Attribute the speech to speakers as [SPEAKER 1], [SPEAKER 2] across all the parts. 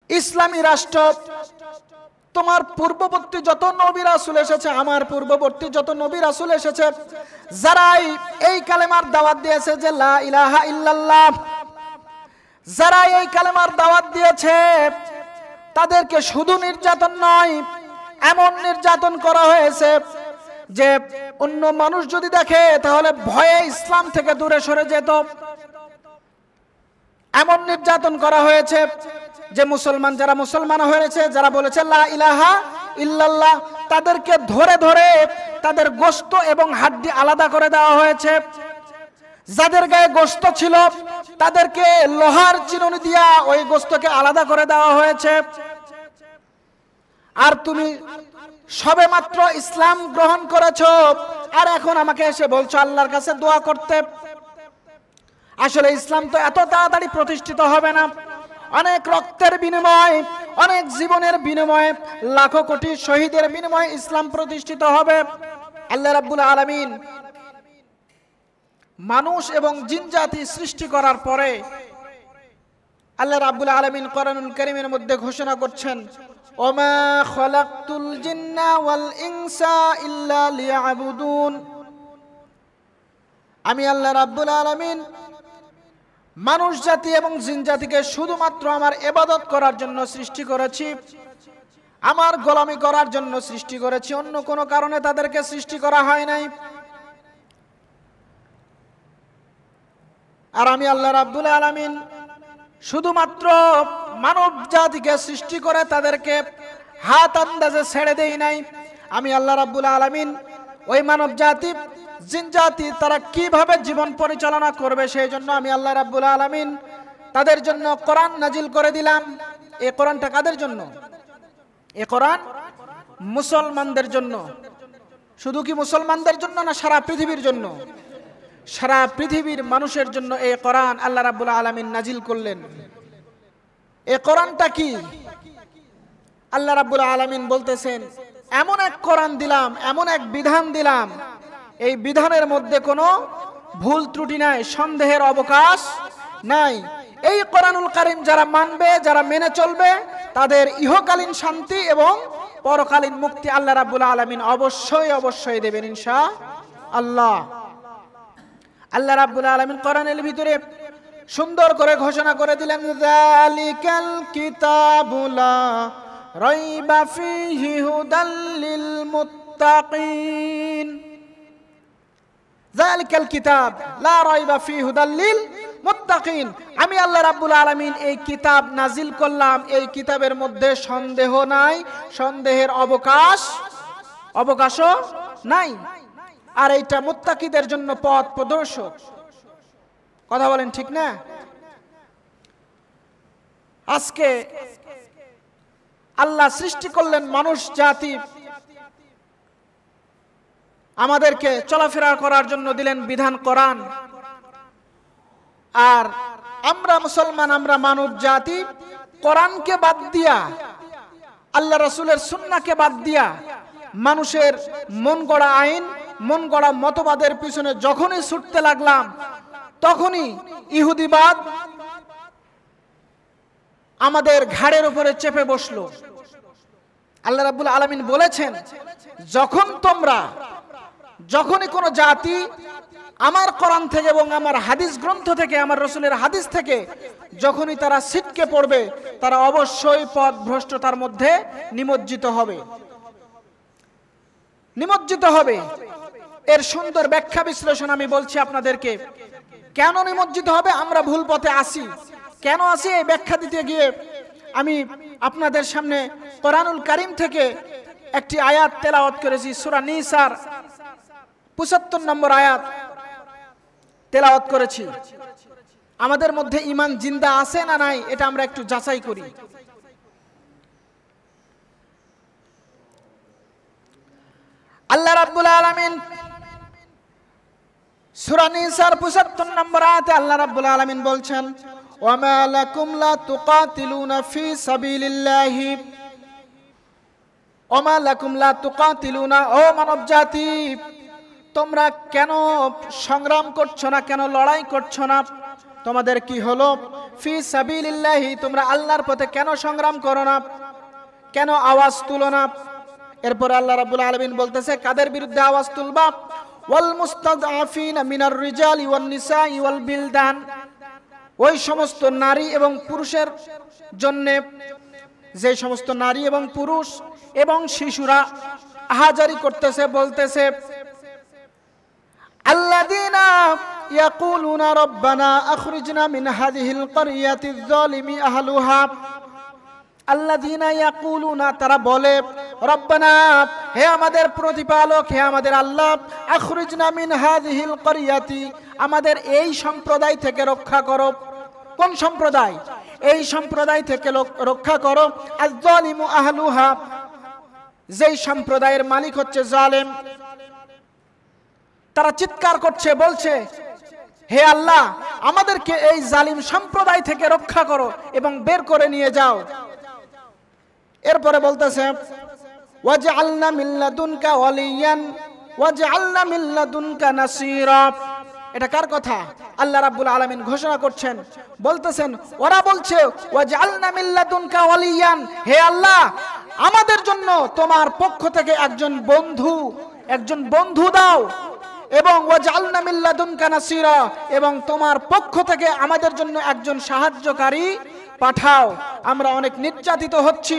[SPEAKER 1] ইসলামী রাষ্ট্র, তোমার পূর্ববর্তী যত নবী রাসূল এসেছে, আমার পূর্ববর্তী যত নবী রাসূল এসেছে, যারাই এই কালেমার দাওয়াত দিয়েছে যে লা ইলাহা ইল্লাল্লাহ, যারা এই কালেমার দাওয়াত দিয়েছে, তাদেরকে শুধু নির্যাতন নয়, এমন নির্যাতন করা হয়েছে যে অন্য মানুষ যদি দেখে তাহলে ভয়ে ইসলাম থেকে দূরে সরে যেত। এমন নির্যাতন করা হয়েছে যে মুসলমান যারা মুসলমান হয়েছে, যারা বলেছে লা ইলাহা ইল্লাল্লাহ, তাদেরকে ধরে ধরে তাদের গোশত এবং হাড্ডি আলাদা করে দেওয়া হয়েছে। যাদের গায়ে গোশত ছিল তাদেরকে লোহার চিরুনি দিয়া ওই গোশতকে আলাদা করে দেওয়া হয়েছে। আর তুমি সবে মাত্র ইসলাম গ্রহণ করেছো, আর এখন আমাকে এসে বলছো আল্লাহর কাছে দোয়া করতে। আসলে ইসলাম তো এত তাড়াতাড়ি প্রতিষ্ঠিত হবে না। অনেক রক্তের বিনিময়, অনেক জীবনের বিনিময়ে, লাখো কোটি শহীদের বিনিময়ে ইসলাম প্রতিষ্ঠিত হবে। আল্লাহ রাব্বুল আলামিন মানুষ এবং জিন জাতি সৃষ্টি করার পরে আল্লাহ রাব্বুল আলামিন কোরআনুল কারীমের মধ্যে ঘোষণা করছেন, ওমা খালাকতুল জিন্না ওয়াল ইনসা ইল্লা লিয়াবুদুন। আমি আল্লাহ রাব্বুল আলামিন মানুষ জাতি এবং জিন জাতিকে শুধুমাত্র আমার ইবাদত করার জন্য সৃষ্টি করেছি, আমার গোলামি করার জন্য সৃষ্টি করেছি, অন্য কোনো কারণে তাদেরকে সৃষ্টি করা হয় নাই। আর আমি আল্লাহ রাব্বুল আলামিন শুধুমাত্র মানব জাতিকে সৃষ্টি করে তাদেরকে হাত আন্দাজে ছেড়ে দেই নাই। আমি আল্লাহ রাব্বুল আলামিন ওই মানব জাতি, জিন জাতি তারা কিভাবে জীবন পরিচালনা করবে সেই জন্য আমি আল্লাহ রাব্বুল আলামিন তাদের জন্য কোরআন নাজিল করে দিলাম। এই কোরআনটা কাদের জন্য? এই কোরআন মুসলমানদের জন্য। শুধু কি মুসলমানদের জন্য না, সারা পৃথিবীর জন্য? সারা পৃথিবীর মানুষের জন্য এই কোরআন আল্লাহ রাব্বুল আলামিন নাজিল করলেন। এই কোরআনটা কি? আল্লাহ রাব্বুল আলামিন বলতেছেন, এমন এক কোরআন দিলাম, এমন এক বিধান দিলাম, এই বিধানের মধ্যে কোনো ভুল ত্রুটি নাই, সন্দেহের অবকাশ নাই। এই কোরআনুল কারীম যারা মানবে, যারা মেনে চলবে, তাদের ইহকালীন শান্তি এবং পরকালীন মুক্তি আল্লাহ রাব্বুল আলামিন অবশ্যই অবশ্যই দেবেন ইনশাআল্লাহ। আল্লাহ রাব্বুল আলামিন কোরআনের ভিতরে সুন্দর করে ঘোষণা করে দিলেন, যালিকাল কিতাবু লা রাইবা ফীহি হুদাল লিল মুত্তাকিন। যালিকাল কিতাব লা রাইবা ফীহি হুদাল লিল মুত্তাকিন। আমি আল্লাহ রাব্বুল আলামিন এই কিতাব নাজিল করলাম, এই কিতাবের মধ্যে সন্দেহ নাই, সন্দেহের অবকাশও নাই। আর এইটা মুত্তাকিদের জন্য পথ প্রদর্শক। কথা বলেন ঠিক না? আজকে আল্লাহ সৃষ্টি করলেন মানুষ জাতি, আমাদেরকে চলাফেরা করার জন্য দিলেন বিধান কোরআন। আর আমরা মুসলমান, আমরা মানব জাতি কোরআনকে বাদ দিয়া, আল্লাহ রাসূলের সুন্নাহকে বাদ দিয়া মানুষের মন গড়া আইন, মন গড়া মতবাদের পিছনে যখনই ছুটতে লাগলাম, তখনই ইহুদিবাদ আমাদের ঘাড়ের উপরে চেপে বসলো। আল্লাহ রাব্বুল আলামিন বলেছেন, যখনই কোন জাতি আমার কোরআন থেকে এবং আমার হাদিস গ্রন্থ থেকে, আমার রাসূলের হাদিস থেকে যখনই তারা ছিটকে পড়বে, তারা অবশ্যই পথভ্রষ্টতার মধ্যে নিমজ্জিত হবে। এর সুন্দর ব্যাখ্যা বিশ্লেষণ আমি বলছি আপনাদেরকে। কেন নিমজ্জিত হবে? আমরা ভুল পথে আসি, কেন আসি এই ব্যাখ্যা দিতে গিয়ে আমি আপনাদের সামনে কোরআনুল কারীম থেকে একটি আয়াত তেলাওয়াত করেছি। সূরা নিসার ৭৫ নম্বর আয়াত তেলাওয়াত করেছি। আমাদের মধ্যে ঈমান জিন্দা আছে না নাই, এটা আমরা একটু যাচাই করি। আল্লাহ রাব্বুল আলামিন সূরা নিসার ৭৫ নম্বর আয়াতে আল্লাহ রাব্বুল আলামিন বলছেন, ওয়ামা লাকুম লা তুকাতিলুনা ফি সাবিলিল্লাহি। ওয়ামা লাকুম লা তুকাতিলুনা, ও মানব জাতি, তোমরা কেন সংগ্রাম করছো না, কেন লড়াই করছো না? তোমাদের কি হলো? ফি সাবিলিল্লাহি, তোমরা আল্লাহর পথে কেন সংগ্রাম করো না, কেন আওয়াজ তুলো না? এরপর আল্লাহ রাব্বুল আলামিন বলতেছে কাদের বিরুদ্ধে আওয়াজ তুলবা? ওয়াল মুস্তাদআফিনা মিনার রিজালি ওয়ান নিসাই ওয়াল বিলদান, ওই সমস্ত নারী এবং পুরুষের জন্য, যে সমস্ত নারী এবং পুরুষ এবং শিশুরা আহাজারি করতেছে, বলতেছে আল্লাযীনা ইয়াকুলুনা রব্বানা আখরিজনা মিন হাযিহিল ক্বরিয়াতিয যালিমি আহলুহা, আল্লাযীনা ইয়াকুলুনা, তারা বলে রব্বানা, হে আমাদের প্রতিপালক, হে আমাদের আল্লাহ, আখরিজনা মিন হাযিহিল ক্বরিয়াতি, আমাদের এই সম্প্রদায় থেকে রক্ষা করো। কোন সম্প্রদায়? এই সম্প্রদায় থেকে রক্ষা করো। আয-যালিমু আহলুহা, যেই সম্প্রদায়ের মালিক হচ্ছে জালেম। তারা চিৎকার করছে, বলছে হে আল্লাহ, আমাদেরকে এই জালিম সম্প্রদায় থেকে রক্ষা করো এবং বের করে নিয়ে যাও। এরপরে বলতেছে ওয়াজআলনা মিন লাদুনকা ওয়ালিয়ান ওয়াজআলনা মিন লাদুনকা নাসীরা। এটা কার কথা? আল্লাহ রাব্বুল আলামিন ঘোষণা করছেন, বলতেছেন ওরা বলছে ওয়াজআলনা মিন লাদুনকা ওয়ালিয়ান, হে আল্লাহ, আমাদের জন্য তোমার পক্ষ থেকে একজন বন্ধু দাও, এবং ওয়াজআলনা মিন লাদুনকা নাসীরা, এবং তোমার পক্ষ থেকে আমাদের জন্য একজন সাহায্যকারী পাঠাও। আমরা অনেক নির্যাতিত হচ্ছি,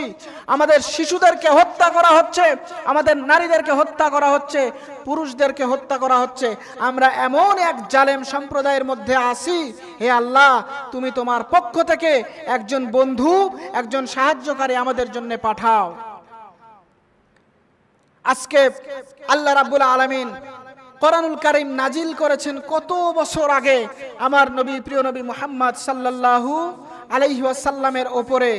[SPEAKER 1] আমাদের শিশুদেরকে হত্যা করা হচ্ছে, আমাদের নারীদেরকে হত্যা করা হচ্ছে, পুরুষদেরকে হত্যা করা হচ্ছে। আমরা এমন এক জালেম সম্প্রদায়ের মধ্যে আছি, হে আল্লাহ, তুমি তোমার পক্ষ থেকে একজন বন্ধু, একজন সাহায্যকারী আমাদের জন্য পাঠাও। আজকে আল্লাহ রাব্বুল আলামিন কোরআনুল কারীম নাজিল করেছেন কত বছর আগে আমার নবী, প্রিয় নবী মুহাম্মদ সাল্লাল্লাহু আলাইহি ওয়াসাল্লামের ওপরে,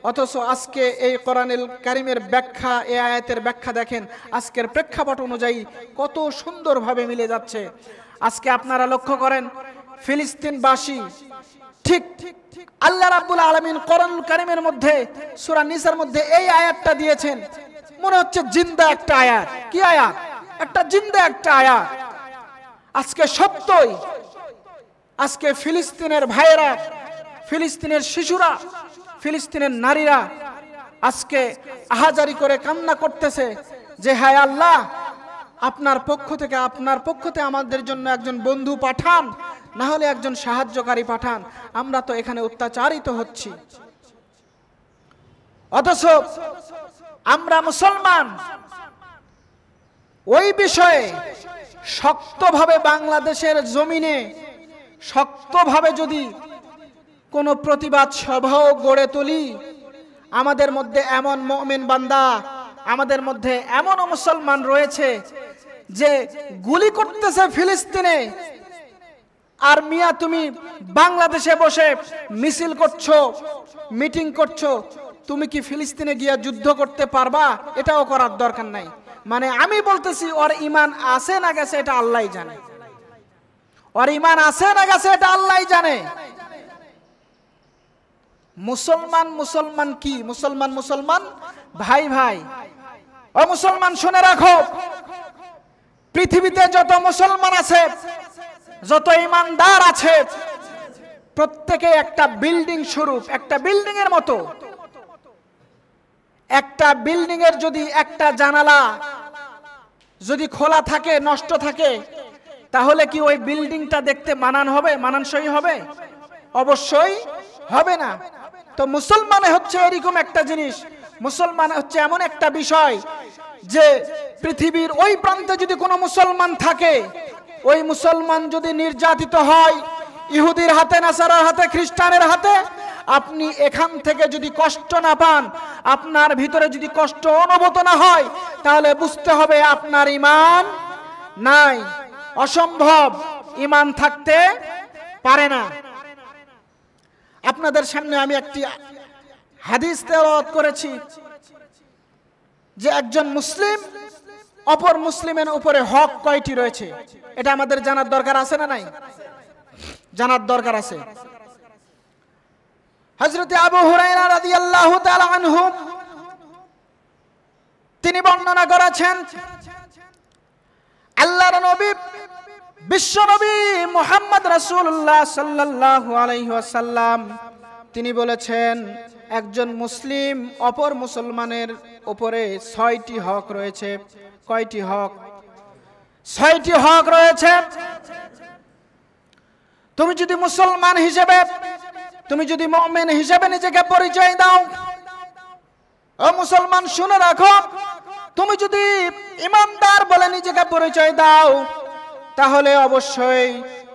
[SPEAKER 1] অথচ আজকে এই কোরআনুল কারীমের ব্যাখ্যা, এই আয়াতের ব্যাখ্যা দেখেন আজকের প্রেক্ষাপট অনুযায়ী কত সুন্দরভাবে মিলে যাচ্ছে। আজকে আপনারা লক্ষ্য করেন ফিলিস্তিনবাসী, ঠিক আল্লাহ রাব্বুল আলামিন কোরআনুল কারীমের মধ্যে সূরা নিসার মধ্যে এই আয়াতটা দিয়েছেন, মনে হচ্ছে জিন্দা একটা আয়াত। কি আয়াত? একটা জিন্দা একটা আয়াত। আজকে সত্যই আজকে ফিলিস্তিনের ভাইয়েরা, ফিলিস্তিনের শিশুরা, ফিলিস্তিনের নারীরা আজকে আহাজারি করে কান্না করতেছে যে হায় আল্লাহ, আপনার পক্ষ থেকে আমাদের জন্য একজন বন্ধু পাঠান, না হলে একজন সাহায্যকারী পাঠান, আমরা তো এখানে অত্যাচারিত হচ্ছি। অথচ আমরা মুসলমান ওই বিষয়ে শক্তভাবে বাংলাদেশের জমিনে শক্তভাবে যদি কোনো প্রতিবাদ সভাও গড়ে তুলি, আমাদের মধ্যে এমন মুমিন বান্দা, আমাদের মধ্যে এমন মুসলমান রয়েছে যে গুলি করতেছে ফিলিস্তিনে, আর মিয়া তুমি বাংলাদেশে বসে মিছিল করছো, মিটিং করছো, তুমি কি ফিলিস্তিনে গিয়া যুদ্ধ করতে পারবা? এটাও করার দরকার নাই। মানে আমি বলতেছি ওর ঈমান আছে না গেছে এটা আল্লাহই জানে, ওর ঈমান আছে না গেছে এটা আল্লাহই জানে। মুসলমান কি? মুসলমান ভাই ভাই। ও মুসলমান শুনে রাখো, পৃথিবীতে যত মুসলমান আছে, যত ঈমানদার আছে, প্রত্যেকে একটা বিল্ডিং স্বরূপ, একটা বিল্ডিং এর মতো। একটা বিল্ডিং এর যদি একটা জানালা যদি খোলা থাকে, নষ্ট থাকে, তাহলে কি ওই বিল্ডিংটা দেখতে মানানসই হবে? অবশ্যই হবে না। তো মুসলমান হচ্ছে এরকম একটা জিনিস, মুসলমান হচ্ছে এমন একটা বিষয় যে পৃথিবীর ওই প্রান্তে যদি কোনো মুসলমান থাকে, ওই মুসলমান যদি নির্যাতিত হয় ইহুদির হাতে, নাসারার হাতে, খ্রিস্টানের হাতে, আপনি এখান থেকে যদি কষ্ট না পান, আপনার ভিতরে যদি কষ্ট অনুভূত না হয়, তাহলে বুঝতে হবে আপনার ঈমান নাই, অসম্ভব, ঈমান থাকতে পারে না। আপনাদের সামনে আমি একটি হাদিস তেলাওয়াত করেছি যে একজন মুসলিম অপর মুসলিমের উপরে হক কয়টি রয়েছে, এটা আমাদের জানার দরকার আছে না নাই? জানার দরকার আছে। হযরত আবু হুরায়রা রাদিয়াল্লাহু তাআলা আনহু তিনি বর্ণনা করেছেন, আল্লাহর নবী বিশ্ব নবী মুহাম্মদ রাসূলুল্লাহ সাল্লাল্লাহু আলাইহি ওয়াসাল্লাম তিনি বলেছেন একজন মুসলিম অপর মুসলমানের উপরে 6টি হক রয়েছে। কয়টি হক? 6টি হক রয়েছে। তুমি যদি মুসলমান হিসেবে, তুমি যদি মুমিন হিসেবে নিজেকে পরিচয় দাও, ও মুসলমান শুনে রাখো, তুমি যদি ইমানদার বলে নিজেকে পরিচয় দাও, তাহলে অবশ্যই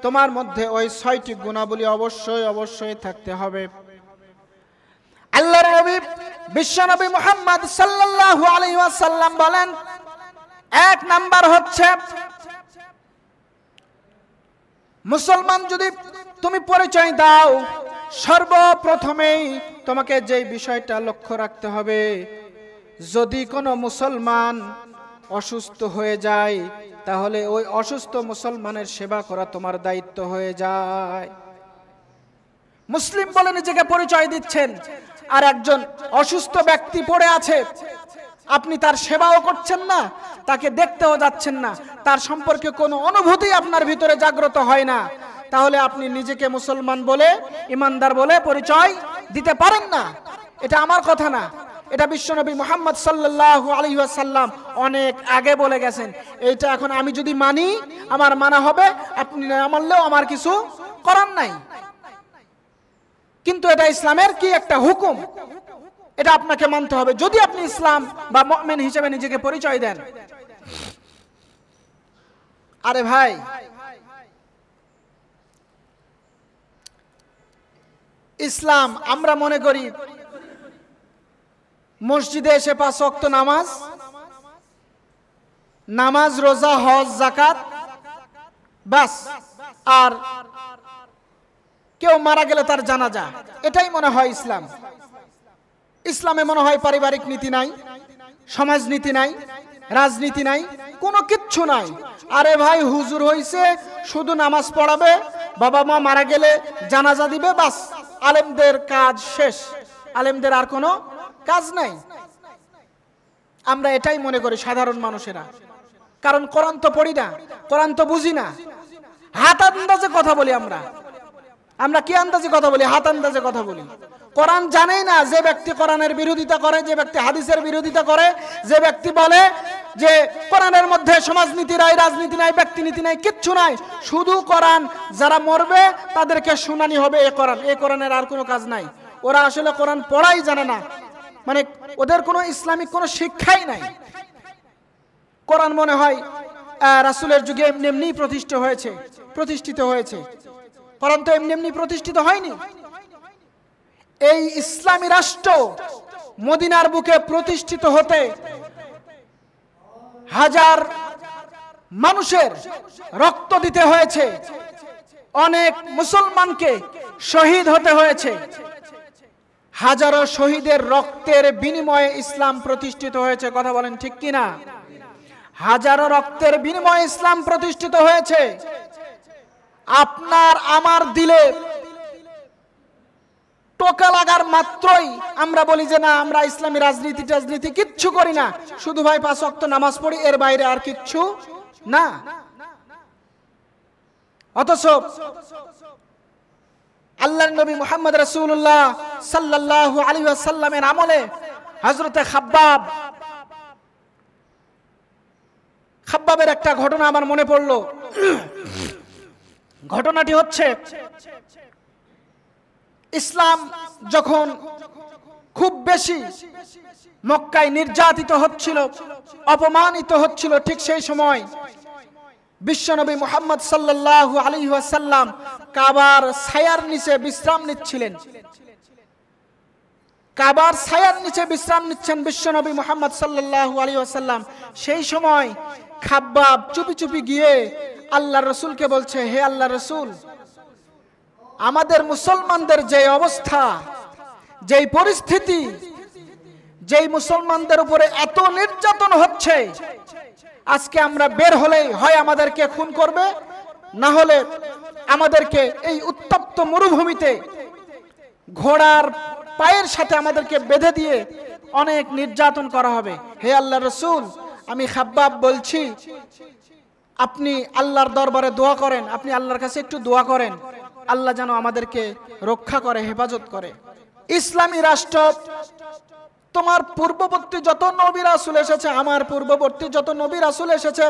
[SPEAKER 1] তোমার মধ্যে ওই 6টি গুণাবলী অবশ্যই অবশ্যই থাকতে হবে। আল্লাহর নবী বিশ্বনবী মুহাম্মদ সাল্লাল্লাহু আলাইহি ওয়াসাল্লাম বলেন, 1 নাম্বার হচ্ছে মুসলমান যদি তুমি পরিচয় দাও, সর্বপ্রথমেই তোমাকে যে বিষয়টা লক্ষ্য রাখতে হবে, যদি কোনো মুসলমান অসুস্থ হয়ে যায়, তাহলে ওই অসুস্থ মুসলমানের সেবা করা তোমার দায়িত্ব হয়ে যায়। মুসলিম বলে নিজেকে পরিচয় দিচ্ছেন, আর একজন অসুস্থ ব্যক্তি পড়ে আছে, আপনি তার সেবাও করছেন না, তাকে দেখতেও যাচ্ছেন না, তার সম্পর্কে কোনো অনুভূতি আপনার ভিতরে জাগ্রত হয় না, তাহলে আপনি নিজেকে মুসলমান বলে, ইমানদার বলে পরিচয় দিতে পারেন না। এটা আমার কথা না, এটা বিশ্বনবী মুহাম্মদ সাল্লাল্লাহু আলাইহি ওয়াসাল্লাম অনেক আগে বলে গেছেন। এইটা এখন আমি যদি মানি, আমার মানা হবে, আপনি না মানলেও আমার কিছু করার নাই। কিন্তু এটা ইসলামের কি একটা হুকুম, এটা আপনাকে মানতে হবে যদি আপনি ইসলাম বা মুমিন হিসেবে নিজেকে পরিচয় দেন। আরে ভাই, ইসলাম আমরা মনে করি মসজিদে এসে 5 ওয়াক্ত নামাজ, নামাজ, রোজা, হজ, যাকাত, বাস, আর কেউ মারা গেলে তার জানাজা, এটাই মনে হয় ইসলাম। ইসলামে মনে হয় পারিবারিক নীতি নাই, সমাজ নীতি নাই, রাজনীতি নাই, কোনো কিচ্ছু নাই। আরে ভাই, হুজুর হইছে শুধু নামাজ পড়াবে, বাবা মা মারা গেলে জানাজা দিবে, বাস, আলেমদের কাজ শেষ, আলেমদের আর কোনো কাজ নাই। আমরা এটাই মনে করি সাধারণ মানুষেরা, কারণ কোরআন তো পড়ি না, কোরআন তো বুঝি না, হাত আন্দাজে কথা বলি। আমরা কি আন্দাজে কথা বলি? হাত আন্দাজে কথা বলি। কোরআন জানেই না। যে ব্যক্তি কোরআনের বিরোধিতা করে, যে ব্যক্তি হাদিসের বিরোধিতা করে, যে ব্যক্তি বলে যে কোরআনের মধ্যে সমাজনীতি নাই, রাজনীতি নাই, ব্যক্তিনীতি নাই, কিচ্ছু নাই, শুধু কোরআন, যারা মরবে তাদেরকে শুনানি হবে, এই কোরআনের আর কোনো কাজ নাই, ওরা আসলে কোরআন পড়াই জানে না, মানে ওদের কোনো ইসলামিক কোনো শিক্ষাই নাই। কোরআন মনে হয় রাসূলের যুগে এমনি এমনি প্রতিষ্ঠিত হয়েছে। কোরআন তো এমনি এমনি প্রতিষ্ঠিত হয়নি। এই ইসলামী রাষ্ট্র মদিনার বুকে প্রতিষ্ঠিত হতে হাজার মানুষের রক্ত দিতে হয়েছে, অনেক মুসলমানকে শহীদ হতে হয়েছে। হাজারো শহীদের রক্তের বিনিময়ে ইসলাম প্রতিষ্ঠিত হয়েছে। কথা বলেন ঠিক কিনা? হাজারো রক্তের বিনিময়ে ইসলাম প্রতিষ্ঠিত হয়েছে। আপনার আমার দিলে টোকা লাগার মাত্রই আমরা বলি যে না, আমরা ইসলামী রাজনীতি কিচ্ছু করি না, শুধু ভাই 5 ওয়াক্ত নামাজ পড়ি, এর বাইরে আর কিচ্ছু না। অথচ আল্লাহর নবী মুহাম্মদ রাসূলুল্লাহ সাল্লাল্লাহু আলাইহি ওয়াসাল্লামের আমলে হযরতে খাব্বাবের একটা ঘটনা আমার মনে পড়লো। ঘটনাটি হচ্ছে, ইসলাম যখন খুব বেশি মক্কায় নির্যাতিত হচ্ছিল, অপমানিত হচ্ছিল, ঠিক সেই সময় বিশ্বনবী মুহাম্মদ সাল্লাল্লাহু আলাইহি ওয়াসাল্লাম কাবার ছায়ার নিচে বিশ্রাম নিচ্ছিলেন। কাবার ছায়ার নিচে বিশ্রাম নিচ্ছেন বিশ্বনবী মুহাম্মদ সাল্লাল্লাহু আলাইহি ওয়াসাল্লাম। সেই সময় খাব্বাব চুপি চুপি গিয়ে আল্লাহর রাসূলকে বলছে, হে আল্লাহর রাসূল, আমাদের মুসলমানদের যে অবস্থা, যেই পরিস্থিতি, যেই মুসলমানদের উপরে এত নির্যাতন হচ্ছে, আজকে আমরা বের হলেই হয় আমাদেরকে খুন করবে, না হলে আমাদেরকে এই উত্তপ্ত মরুভূমিতে ঘোড়ার পায়ের সাথে আমাদেরকে বেঁধে দিয়ে অনেক নির্যাতন করা হবে। হে আল্লাহর রাসূল, আমি খাব্বাব বলছি, আপনি আল্লাহর দরবারে দোয়া করেন, আপনি আল্লাহর কাছে একটু দোয়া করেন, আল্লাহ যেন আমাদেরকে রক্ষা করে, হেফাজত করে। ইসলামী রাষ্ট্র, তোমার পূর্ববর্তী যত নবী রাসূল এসেছে, আমার পূর্ববর্তী যত নবী রাসূল এসেছে,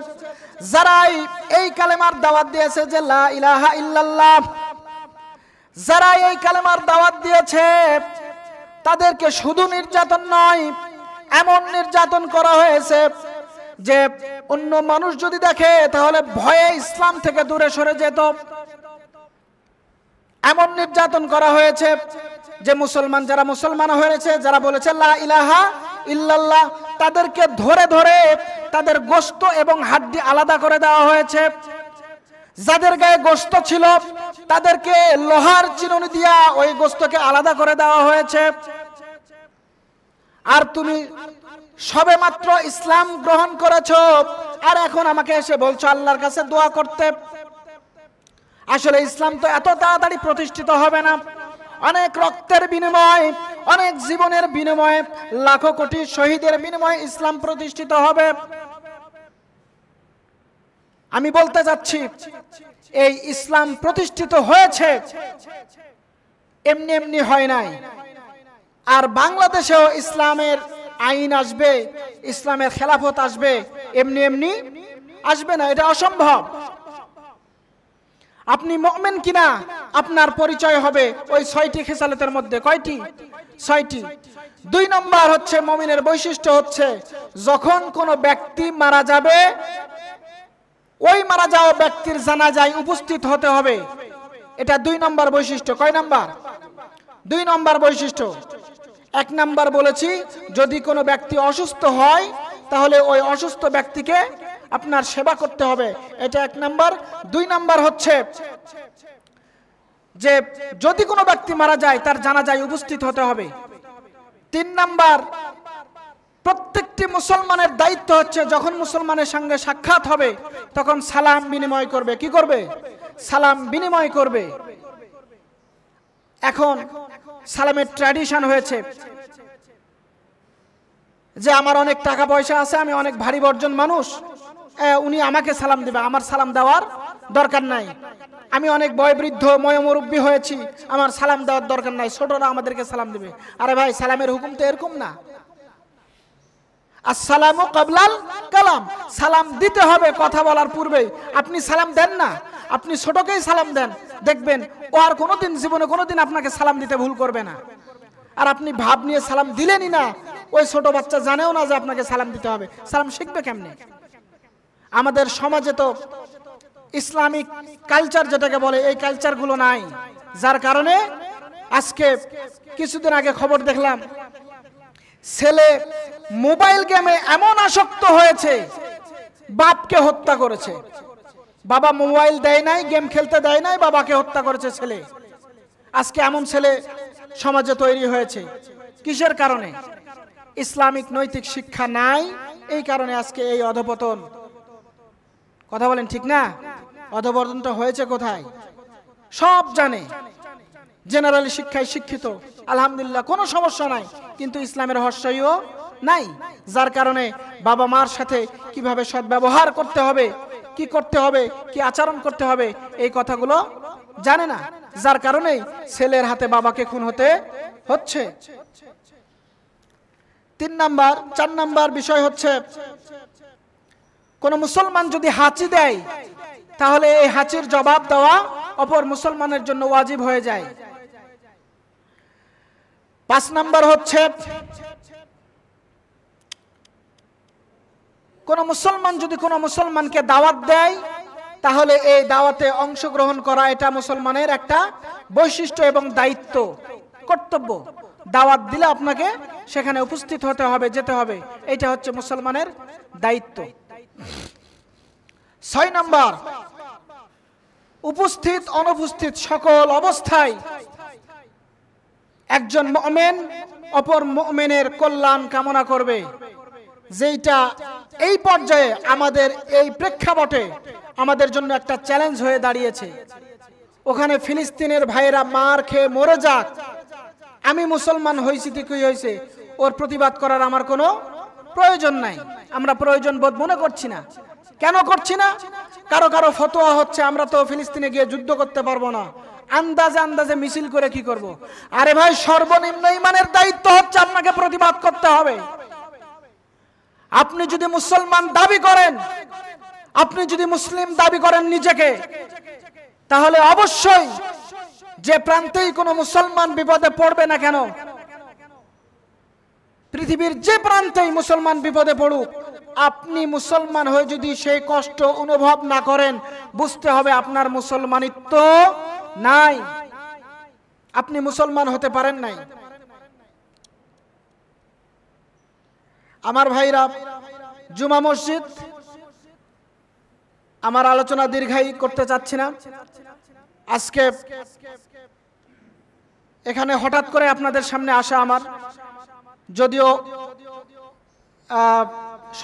[SPEAKER 1] যারাই এই কালেমার দাওয়াত দিয়েছে যে লা ইলাহা ইল্লাল্লাহ, যারা এই কালেমার দাওয়াত দিয়েছে, তাদেরকে শুধু নির্যাতন নয়, এমন নির্যাতন করা হয়েছে যে অন্য মানুষ যদি দেখে তাহলে ভয়ে ইসলাম থেকে দূরে সরে যেত। এমন নির্যাতন করা হয়েছে যে মুসলমান যারা মুসলমান হয়েছে, যারা বলেছে লা ইলাহা ইল্লাল্লাহ, তাদেরকে ধরে ধরে তাদের গোশত এবং হাড্ডি আলাদা করে দেওয়া হয়েছে। যাদের গায়ে গোশত ছিল তাদেরকে লোহার চিরুনি দিয়া ওই গোশতকে আলাদা করে দেওয়া হয়েছে। আর তুমি সবেমাত্র ইসলাম গ্রহণ করেছো, আর এখন আমাকে এসে বলছো আল্লাহর কাছে দোয়া করতে। আসলে ইসলাম তো এত তাড়াতাড়ি প্রতিষ্ঠিত হবে না। অনেক রক্তের বিনিময়, অনেক জীবনের বিনিময়ে, লাখো কোটি শহীদের বিনিময়ে ইসলাম প্রতিষ্ঠিত হবে। আমি বলতে যাচ্ছি, এই ইসলাম প্রতিষ্ঠিত হয়েছে, এমনি এমনি হয় নাই। আর বাংলাদেশেও ইসলামের আইন আসবে, ইসলামের খেলাফত আসবে, এমনি এমনি আসবে না, এটা অসম্ভব। আপনি মুমিন কিনা আপনার পরিচয় হবে ওই 6টি খেসালতের মধ্যে। কয়টি? 6টি। 2 নম্বর হচ্ছে মুমিনের বৈশিষ্ট্য হচ্ছে যখন কোনো ব্যক্তি মারা যাবে, ওই মারা যাওয়া ব্যক্তির জানাজায় উপস্থিত হতে হবে। এটা 2 নম্বর বৈশিষ্ট্য। কয় নাম্বার? 2 নম্বর বৈশিষ্ট্য। 1 নম্বর বলেছি, যদি কোনো ব্যক্তি অসুস্থ হয় তাহলে ওই অসুস্থ ব্যক্তিকে আপনার সেবা করতে হবে, এটা 1 নম্বর। 2 নম্বর হচ্ছে যে যদি কোনো ব্যক্তি মারা যায় তার জানাজায় উপস্থিত হতে হবে। 3 নম্বর, প্রত্যেকটি মুসলমানের দায়িত্ব হচ্ছে যখন মুসলমানের সঙ্গে সাক্ষাৎ হবে তখন সালাম বিনিময় করবে। কি করবে? সালাম বিনিময় করবে। এখন সালামের ট্র্যাডিশন হয়েছে যে আমার অনেক টাকা পয়সা আছে, আমি অনেক ভারী বর্জন মানুষ, উনি আমাকে সালাম দেবে, আমার সালাম দেওয়ার দরকার নাই। আমি অনেক বয়োবৃদ্ধ ময়মুরব্বী হয়েছি, আমার সালাম দেওয়ার দরকার নাই, ছোটরা আমাদেরকে সালাম দেবে। আরে ভাই, সালামের হুকুম তো এরকম না। আসসালামু কাবলাল কালাম, সালাম দিতে হবে কথা বলার পূর্বে। আপনি সালাম দেন না, আপনি ছোটকেই সালাম দেন, দেখবেন ও আর কোনোদিন জীবনে কোনোদিন আপনাকে সালাম দিতে ভুল করবে না। আর আপনি ভাব নিয়ে সালাম দিলেনই না, ওই ছোট বাচ্চা জানেও না যে আপনাকে সালাম দিতে হবে, সালাম শিখবে কেমনে? আমাদের সমাজে তো ইসলামিক কালচার যেটাকে বলে, এই কালচারগুলো নাই, যার কারণে আজকে কিছুদিন আগে খবর দেখলাম ছেলে মোবাইল গেমে এমন আসক্ত হয়েছে বাপকে হত্যা করেছে। বাবা মোবাইল দেয় নাই, গেম খেলতে দেয় নাই, বাবাকে হত্যা করেছে ছেলে। আজকে এমন ছেলে সমাজে তৈরি হয়েছে। কিসের কারণে? ইসলামিক নৈতিক শিক্ষা নাই, এই কারণে আজকে এই অধপতন। কথা বলেন ঠিক না? অধপতনটা হয়েছে কোথায়? সব জানে, জেনারেল শিক্ষায় শিক্ষিত, আলহামদুলিল্লাহ, কোনো সমস্যা নাই, কিন্তু ইসলামের রহস্যও নাই, যার কারণে বাবা মার সাথে কিভাবে সদ্ব্যবহার করতে হবে, কি করতে হবে, কি আচরণ করতে হবে, এই কথাগুলো জানে না, যার কারণেই ছেলের হাতে বাবাকে খুন হতে হচ্ছে। 3 নাম্বার, 4 নাম্বার বিষয় হচ্ছে কোন মুসলমান যদি হাঁচি দেয় তাহলে এই হাঁচির জবাব দেওয়া অপর মুসলমানের জন্য ওয়াজিব হয়ে যায়। 5 নাম্বার হচ্ছে কোন মুসলমান যদি কোন মুসলমানকে দাওয়াত দেয় তাহলে এই দাওয়াতে অংশগ্রহণ করা এটা মুসলমানের একটা বৈশিষ্ট্য এবং দায়িত্ব, কর্তব্য। দাওয়াত দিলে আপনাকে সেখানে উপস্থিত হতে হবে, যেতে হবে, এটা হচ্ছে মুসলমানের দায়িত্ব। 6 নাম্বার, উপস্থিত অনুপস্থিত সকল অবস্থায় একজন মুমিন অপর মুমিনের কল্যাণ কামনা করবে, যেটা এই পর্যায়ে আমাদের এই প্রেক্ষাপটে আমাদের জন্য একটা চ্যালেঞ্জ হয়ে দাঁড়িয়েছে। ওখানে ফিলিস্তিনের ভাইয়েরা মার খেয়ে মরে যাক, আমি মুসলমান হয়েছি তো কি হয়েছে, ওর প্রতিবাদ করার আমার কোনো প্রয়োজন নাই, আমরা প্রয়োজন বোধ মনে করছি না। কেন করছি না? কারো কারো ফতোয়া হচ্ছে আমরা তো ফিলিস্তিনে গিয়ে যুদ্ধ করতে পারবো না, আন্দাজে আন্দাজে মিছিল করে কি করব? আরে ভাই, সর্বনিম্ন ইমানের দায়িত্ব হচ্ছে আপনাকে প্রতিবাদ করতে হবে। আপনি যদি মুসলমান দাবি করেন, আপনি যদি মুসলিম দাবি করেন নিজেকে, তাহলে অবশ্যই যে প্রান্তেই কোনো মুসলমান বিপদে পড়বে না কেন, পৃথিবীর যে প্রান্তেই মুসলমান বিপদে পড়ুক, আপনি মুসলমান হয়ে যদি সেই কষ্ট অনুভব না করেন, বুঝতে হবে আপনার মুসলমানিত্ব নাই, আপনি মুসলমান হতে পারেন নাই। আমার ভাইরা, জুমা মসজিদ, আমার আলোচনা দীর্ঘায়ী করতে চাচ্ছি না। আজকে এখানে হঠাৎ করে আপনাদের সামনে আসা আমার, যদিও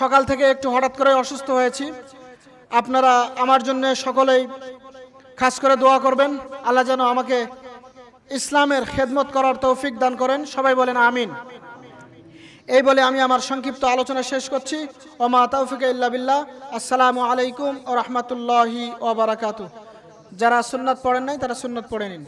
[SPEAKER 1] সকাল থেকে একটু হঠাৎ করে অসুস্থ হয়েছি। আপনারা আমার জন্য সকলেই খাস করে দোয়া করবেন, আল্লাহ যেন আমাকে ইসলামের খেদমত করার তৌফিক দান করেন। সবাই বলেন আমিন। এই বলে আমি আমার সংক্ষিপ্ত আলোচনা শেষ করছি। ওমা তাওফিক ইল্লা বিল্লাহ। আসসালামু আলাইকুম ওয়া রাহমাতুল্লাহি ওয়া বারাকাতুহু। যারা সুন্নাত পড়েন নাই তারা সুন্নাত পড়ে নিন।